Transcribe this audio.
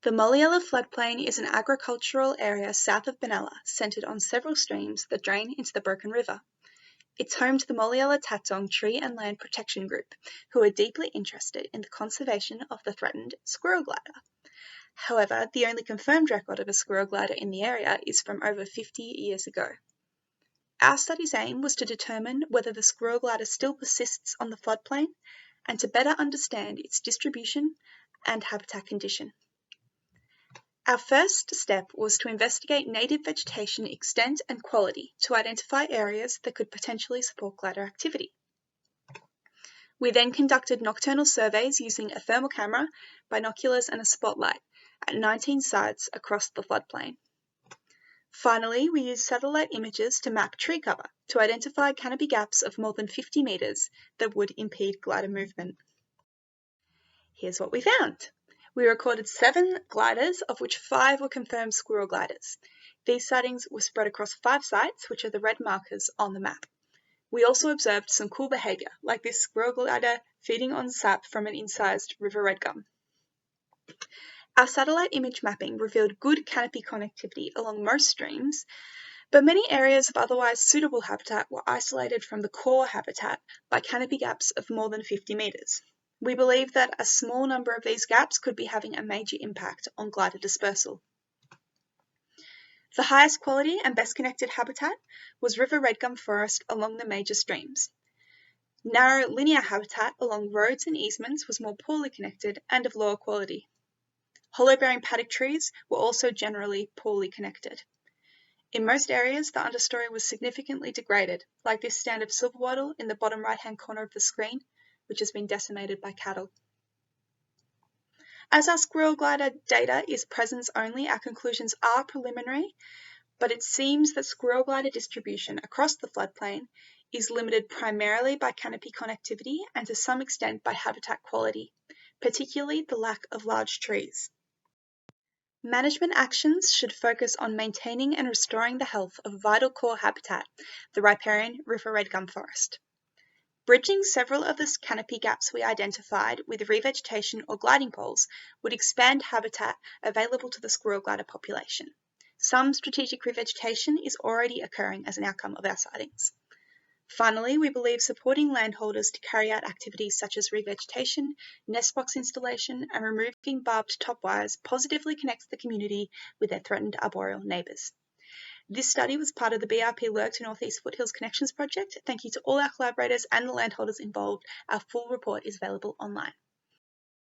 The Moliella floodplain is an agricultural area south of Benalla, centred on several streams that drain into the Broken River. It's home to the Moliella Tatsong Tree and Land Protection Group, who are deeply interested in the conservation of the threatened squirrel glider. However, the only confirmed record of a squirrel glider in the area is from over 50 years ago. Our study's aim was to determine whether the squirrel glider still persists on the floodplain and to better understand its distribution and habitat condition. Our first step was to investigate native vegetation extent and quality to identify areas that could potentially support glider activity. We then conducted nocturnal surveys using a thermal camera, binoculars and a spotlight at 19 sites across the floodplain. Finally, we used satellite images to map tree cover to identify canopy gaps of more than 50 metres that would impede glider movement. Here's what we found. We recorded 7 gliders, of which 5 were confirmed squirrel gliders. These sightings were spread across 5 sites, which are the red markers on the map. We also observed some cool behaviour, like this squirrel glider feeding on sap from an incised river redgum. Our satellite image mapping revealed good canopy connectivity along most streams, but many areas of otherwise suitable habitat were isolated from the core habitat by canopy gaps of more than 50 metres. We believe that a small number of these gaps could be having a major impact on glider dispersal. The highest quality and best connected habitat was river redgum forest along the major streams. Narrow linear habitat along roads and easements was more poorly connected and of lower quality. Hollow-bearing paddock trees were also generally poorly connected. In most areas, the understory was significantly degraded, like this stand of silver wattle in the bottom right-hand corner of the screen, which has been decimated by cattle. As our squirrel glider data is presence only, our conclusions are preliminary, but it seems that squirrel glider distribution across the floodplain is limited primarily by canopy connectivity and to some extent by habitat quality, particularly the lack of large trees. Management actions should focus on maintaining and restoring the health of vital core habitat, the riparian river redgum forest. Bridging several of the canopy gaps we identified with revegetation or gliding poles would expand habitat available to the squirrel glider population. Some strategic revegetation is already occurring as an outcome of our sightings. Finally, we believe supporting landholders to carry out activities such as revegetation, nest box installation, and removing barbed top wires positively connects the community with their threatened arboreal neighbours. This study was part of the BRP Lurg to Northeast Foothills Connections project. Thank you to all our collaborators and the landholders involved. Our full report is available online.